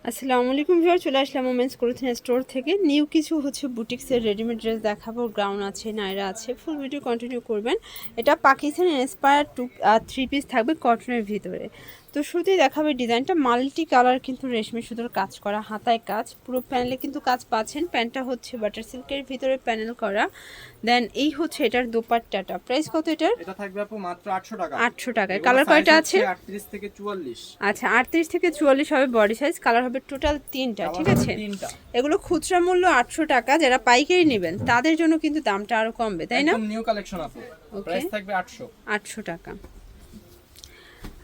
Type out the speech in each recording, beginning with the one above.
আসসালামু আলাইকুম ভিউয়ার, চলে আসলাম ওমেন্স ক্লোথিং স্টোর থেকে। নিউ কিছু বুটিক্সের রেডিমেড ড্রেস দেখাবো। গ্রাউন আছে, নাইরা আছে, ফুল ভিডিও কন্টিনিউ করবেন। এটা পাকিস্তান ইন্সপায়ার থ্রি পিস থাকবে কটনের ভিতরে। তো শুরুতেই দেখাবে ডিজাইনটা মাল্টি কালার, কিন্তু রেশমি সুতোর কাজ করা, হাতায় কাজ, পুরো প্যানেলে কিন্তু কাজ পাচ্ছেন। প্যান্টটা হচ্ছে বাটার সিল্কের ভিতরে প্যানেল করা। দেন এই হচ্ছে এটার দোপাট্টাটা। প্রাইস কত এটার? এটা থাকবে আপু মাত্র 800 টাকা। 800 টাকায়। কালার কয়টা আছে? 38 থেকে 44। আচ্ছা, 38 থেকে 44 হবে বডি সাইজ। কালার হবে টোটাল 3টা, ঠিক আছে? এগুলো খুচরা মূল্য 800 টাকা। যারা পাইকারি নেবেন তাদের জন্য কিন্তু দামটা আরো কমবে, তাই না? একদম নিউ কালেকশন আপু। প্রাইস থাকবে 800 টাকা।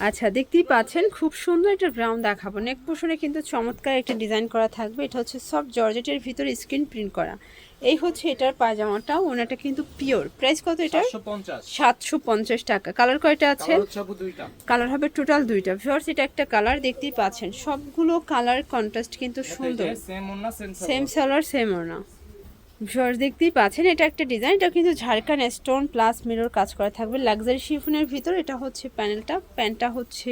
আচ্ছা, দেখতেই পাচ্ছেন খুব সুন্দর একটা গ্রাউন্ড দেখাবো। নেক পোর্শনে কিন্তু চমৎকার একটা ডিজাইন করা থাকবে। এটা হচ্ছে সফট জর্জেটের ভিতরে স্ক্রিন প্রিন্ট করা। এই হচ্ছে এটার পায়জামাটা, ওনাটা কিন্তু পিওর। প্রাইস কত এটা? 750 টাকা। কালার কয়টা আছে? কালার হবে টোটাল 2টা। ভিউয়ার্স, এটা একটা কালার দেখতেই পাচ্ছেন। সবগুলো কালার কন্ট্রাস্ট কিন্তু সুন্দর, সেম সালোয়ার সেম ওড়না। ভিউয়ার্স, দেখতেই পাচ্ছেন এটা একটা ডিজাইন। এটা কিন্তু ঝাড়খান স্টোন প্লাস মিরর কাজ করা থাকবে লাক্সারি শিফনের ভিতর। এটা হচ্ছে প্যানেলটা, প্যান্টটা হচ্ছে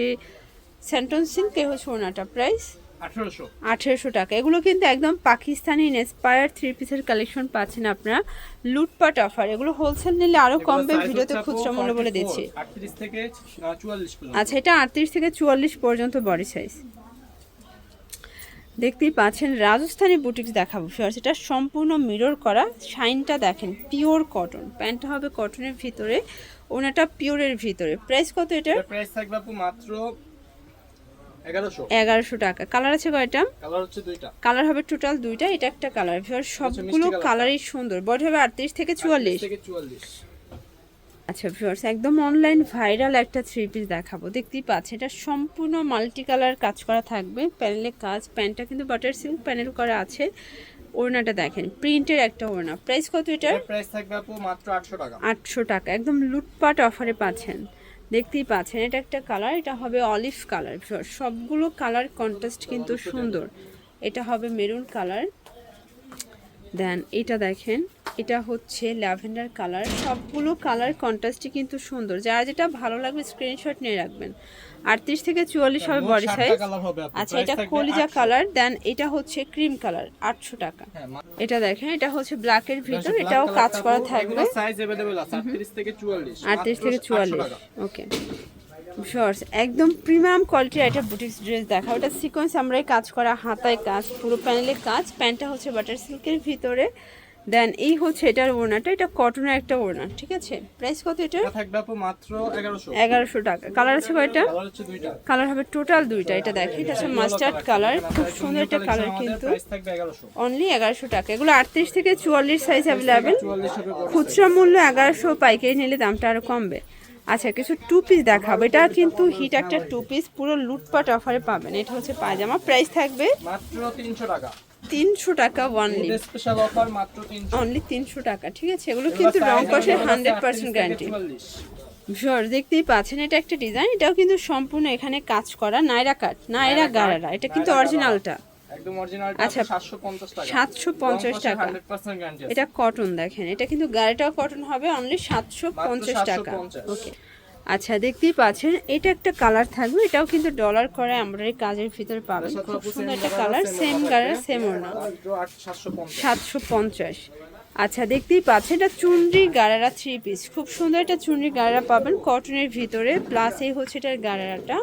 স্যান্টন সিল্ক, এ হচ্ছে ওড়নাটা। প্রাইস 1800 টাকা। এগুলো কিন্তু একদম পাকিস্তানি ইন্সপায়ার থ্রি পিসের কালেকশন পাচ্ছেন আপনারা। লুটপাট অফার, এগুলো হোলসেল নিলে আরো কমবে। ভিডিওতে খুচরা মূল্য বলে দিচ্ছি। 38 থেকে 44 পর্যন্ত। আচ্ছা, এটা 38 থেকে 44 পর্যন্ত বডি সাইজ। দেখতেই পাচ্ছেন রাজস্থানি বুটিক্স দেখাবো। ফিয়ার্স, এটা সম্পূর্ণ মিরর করা, শাইনটা দেখেন, পিওর কটন। প্যান্টটা হবে কটনের ভিতরে, ওনাটা পিওরের ভিতরে। প্রাইস কত এটা? প্রাইস থাকবে আপু মাত্র 1100 টাকা। কালার আছে কয়টা? কালার হচ্ছে 2টা। কালার হবে টোটাল 2টা। এটা একটা কালার। ফিয়ার্স, সবগুলো কালারই সুন্দর। বডি হবে 38 থেকে 44। আচ্ছা ভিউয়ার্স, একদম অনলাইন ভাইরাল একটা থ্রি পিস দেখাবো। দেখতেই পাচ্ছেন এটা সম্পূর্ণ মাল্টি কালার কাজ করা থাকবে। প্যানেলে কাজ, প্যান্টটা কিন্তু বাটার সিল্ক প্যানেল করা আছে। ওড়নাটা দেখেন, প্রিন্টের একটা ওড়না। প্রাইস কত এটার? প্রাইস থাকবে আপু মাত্র 800 টাকা। 800 টাকা, একদম লুটপাট অফারে পাচ্ছেন। দেখতেই পাচ্ছেন এটা একটা কালার, এটা হবে অলিভ কালার। সবগুলো কালার কন্ট্রাস্ট কিন্তু সুন্দর। এটা হবে মেরুন কালার। দেন এটা দেখেন, এটা হচ্ছে ল্যাভেন্ডার কালার। সবগুলো কালার কন্ট্রাস্টই কিন্তু সুন্দর। যারা যেটা ভালো লাগবে স্ক্রিনশট নিয়ে রাখবেন। 38 থেকে 44 হবে বডি সাইজ। আচ্ছা, এটা কলিজা কালার। দেন এটা হচ্ছে ক্রিম কালার, 800 টাকা। এটা দেখেন, এটা হচ্ছে ব্ল্যাকের ভিতর, এটাও কাজ করা থাকবে। সাইজ अवेलेबल আছে 38 থেকে 44। 38 থেকে 44, ওকে। শর্টস, একদম প্রিমিয়াম কোয়ালিটির একটা বুটিক্স ড্রেস দেখা। ওটা সিকোয়েন্স আমরাই কাজ করা, হাতায় কাজ, পুরো প্যানেলে কাজ। প্যান্টটা হচ্ছে বাটার সিল্কের ভিতরে। দেন এই হচ্ছে এটার ওড়নাটা, এটা কটনের একটা ওড়না, ঠিক আছে? প্রাইস কত এটা? থাকবে আপু মাত্র 1100 টাকা। কালার আছে কয়টা? কালার হচ্ছে 2টা। কালার হবে টোটাল 2টা। এটা দেখেন, এটা হচ্ছে মাস্টার্ড কালার, খুব সুন্দর একটা কালার কিন্তু। প্রাইস থাকবে 1100। অনলি 1100 টাকা। এগুলো 38 থেকে 44 সাইজ অ্যাভেলেবেল। খুচরা মূল্য 1100, পাইকারি নিলে দামটা আরো কমবে। আচ্ছা, কিছু টু পিস দেখাবো। এটা কিন্তু হিট একটা টু পিস, পুরো লুটপাট অফারে পাবেন। এটা হচ্ছে পায়জামা। প্রাইস থাকবে মাত্র 300 টাকা। 300 টাকা অনলি। স্পেশাল অফার মাত্র 300। অনলি 300 টাকা, ঠিক আছে? এগুলো কিন্তু রং কষের 100% গ্যারান্টি। ভিউয়ার্স, দেখতেই পাচ্ছেন এটা একটা ডিজাইন। এটাও কিন্তু সম্পূর্ণ এখানে কাজ করা, নাইরা কাট, নাইরা গারারা। এটা কিন্তু অরিজিনালটা, একদম অরিজিনালটা। আচ্ছা 750 টাকা। 750 টাকা। 100% গ্যারান্টি আছে। এটা কটন দেখেন, এটা কিন্তু গাড়িটাও কটন হবে। অনলি 750 টাকা, ওকে। আচ্ছা, দেখতেই পাচ্ছেন এটা একটা কালার থাকবে। এটাও কিন্তু ডলার করে আমরা এই কাজের ভিতরে পাবেন। খুব সুন্দর একটা কালার, সেম গাড়ার সেম ওড়না, 750। আচ্ছা, দেখতেই পাচ্ছেন এটা চুনরি গাড়ারা থ্রি পিস। খুব সুন্দর একটা চুনরি গাড়ারা পাবেন কটনের ভিতরে। প্লাস এই হচ্ছে এটার গাড়ারাটা,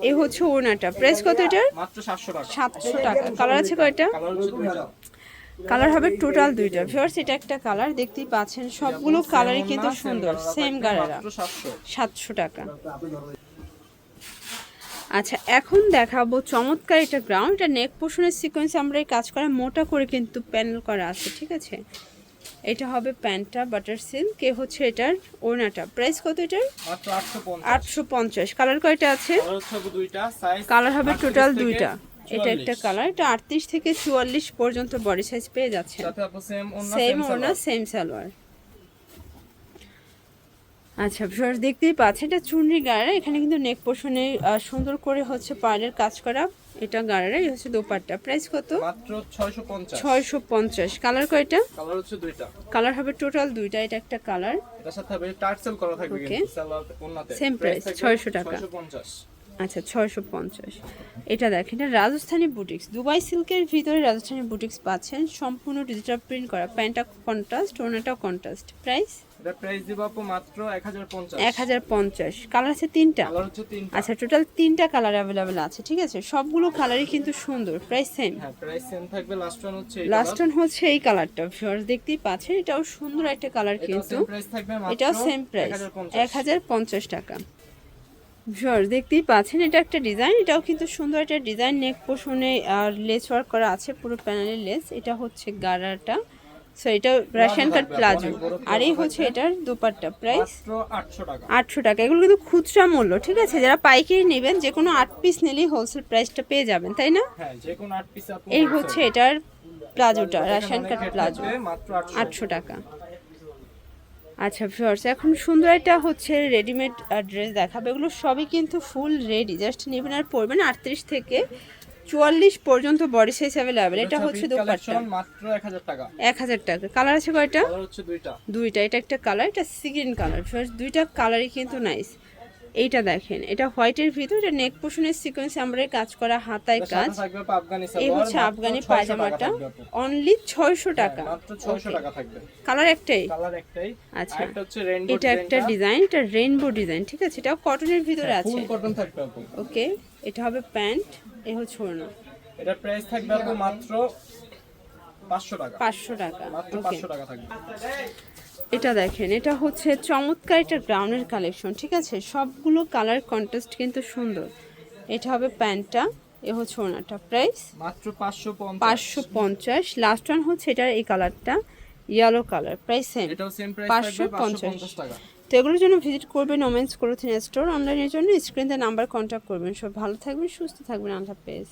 এই হচ্ছে ওড়নাটা। প্রাইস কত এটার? মাত্র 700 টাকা। 700 টাকা। কালার আছে কয়টা? কালার হচ্ছে 2টা। কালার হবে টোটাল 2টা। ভিউয়ার্স, এটা একটা কালার, দেখতেই পাচ্ছেন সবগুলো কালারই কিন্তু সুন্দর, সেম গাড়ারা। 700 টাকা। আচ্ছা, এখন দেখাবো চমৎকার একটা গ্রাউন্ড। এটা নেক পোর্শনের সিকোয়েন্স আমরা এই কাজ করা, মোটা করে কিন্তু প্যানেল করা আছে, ঠিক আছে? এটা হবে প্যান্টটা বাটার সিল্ক, এ হচ্ছে এটার ওড়নাটা। প্রাইস কত এটার? মাত্র 850। 850। কালার কয়টা আছে? কালার হচ্ছে 2টা। সাইজ কালার হবে টোটাল 2টা। এটা একটা কালার। এটা 38 থেকে 44 পর্যন্ত বডি সাইজ পেয়ে যাচ্ছে। সাথে আপু সেম ওড়না সেম সালোয়ার। আচ্ছা ভিউয়ার্স, দেখতেই পাচ্ছেন এটা চুনরি গাড়া। এখানে কিন্তু নেক পোর্শনে সুন্দর করে হচ্ছে পার্লের কাজ করা। এটা গাড়ারা, এই হচ্ছে দোপাট্টা। প্রাইস কত? মাত্র 650। 650। কালার কয়টা? কালার হচ্ছে 2টা। কালার হবে টোটাল 2টা। এটা একটা কালার, এটার সাথে হবে টার্সেল করা থাকবে কিন্তু সালোয়ার ওন্নাতে। সেম প্রাইস 600 টাকা। 650। আচ্ছা 650। এটা দেখেন, এটা রাজস্থানি বুটিক্স, দুবাই সিল্কের ভিতরে রাজস্থানি বুটিক্স পাচ্ছেন, সম্পূর্ণ ডিজিটাল প্রিন্ট করা, প্যান্টটা কন্ট্রাস্ট, ওনাটাও কন্ট্রাস্ট। প্রাইস এটা প্রাইস দিব আপু মাত্র 1050। 1050। কালার আছে 3টা? কালার হচ্ছে 3টা। আচ্ছা, টোটাল 3টা কালার অ্যাভেলেবেল আছে, ঠিক আছে? সবগুলো কালারই কিন্তু সুন্দর। Price same? হ্যাঁ, প্রাইস সেম থাকবে। লাস্ট ওয়ান হচ্ছে এই লাস্ট ওয়ান হচ্ছে এই কালারটা, ভিউয়ার্স দেখতেই পাচ্ছেন, এটাও সুন্দর একটা কালার কিন্তু। প্রাইস থাকবে মাত্র এটাও সেম প্রাইস 1050। 1050 টাকা। ভিউয়ার্স দেখতেই পাচ্ছেন, এটা একটা ডিজাইন, এটাও কিন্তু সুন্দর একটা ডিজাইন, নেক পোর্শনে আর লেস ওয়ার্ক করা আছে, পুরো প্যানেলের লেস। এটা হচ্ছে গারাটা, সো এটা রাশিয়ান কাট প্লাজো, আর এই হচ্ছে এটার দুপাট্টা। প্রাইস মাত্র 800 টাকা। 800 টাকা। এগুলো কিন্তু খুচরা মূল্য, ঠিক আছে? যারা পাইকারি নেবেন, যে কোনো 8 পিস নিলেই হোলসেল প্রাইসটা পেয়ে যাবেন, তাই না? হ্যাঁ, যে কোন 8 পিস আপু। এই হচ্ছে এটার প্লাজোটা, রাশিয়ান কাট প্লাজো, মাত্র 800 টাকা। আচ্ছা ভিউয়ার্স, এখন সুন্দর একটা হচ্ছে রেডিমেড ড্রেস দেখাবে। এগুলো সবই কিন্তু ফুল রেডি, জাস্ট নেবেন আর পরবেন। 38 থেকে 44 পর্যন্ত বডি সাইজ অ্যাভেলেবেল। এটা হচ্ছে দোপাট্টা, মাত্র 1000 টাকা। 1000 টাকা। কালার আছে কয়টা? কালার হচ্ছে দুইটা। দুইটা। এটা একটা কালার, এটা সি গ্রিন কালার। ভিউয়ার্স দুইটা কালারই কিন্তু নাইস। এইটা দেখেন, এটা হোয়াইটের ভিতর, এটা নেক পোর্শনের সিকোয়েন্স আমরাই কাজ করা, হাতায় কাজ। থাকবে আফগানি এই সালোয়ার। হচ্ছে আফগানি পায়জামাটা, অনলি 600 টাকা। মাত্র 600 টাকা থাকবে। কালার একটাই? কালার একটাই। আচ্ছা, এটা হচ্ছে রেইনবো। এটা একটা ডিজাইন, এটা রেইনবো ডিজাইন, ঠিক আছে? এটাও কটনের ভিতরে আছে, ফুল কটন থাকবে আপু। ওকে। এটা হবে প্যান্ট, এ হচ্ছে ওড়না। এটা প্রাইস থাকবে আপু মাত্র 500 টাকা। 500 টাকা, মাত্র ওকে। 500 টাকা থাকবে। এটা দেখেন, এটা হচ্ছে চমৎকার একটা গ্রাউন্ডের কালেকশন, ঠিক আছে? সবগুলো কালার কন্ট্রাস্ট কিন্তু সুন্দর। এটা হবে প্যান্টটা, এ হচ্ছে ওড়নাটা। প্রাইস মাত্র 550। 550। লাস্ট ওয়ান হচ্ছে এটার এই কালারটা, ইয়েলো কালার। প্রাইস সেম, এটাও সেম প্রাইস থাকবে 550 টাকা। তো এগুলোর জন্য ভিজিট করবেন ওমেন্স ক্লোথিং স্টোর। অনলাইনের জন্য স্ক্রিনে নাম্বার কন্ট্যাক্ট করবেন। সব ভালো থাকবেন, সুস্থ থাকবেন, আল্লাহ হাফেজ।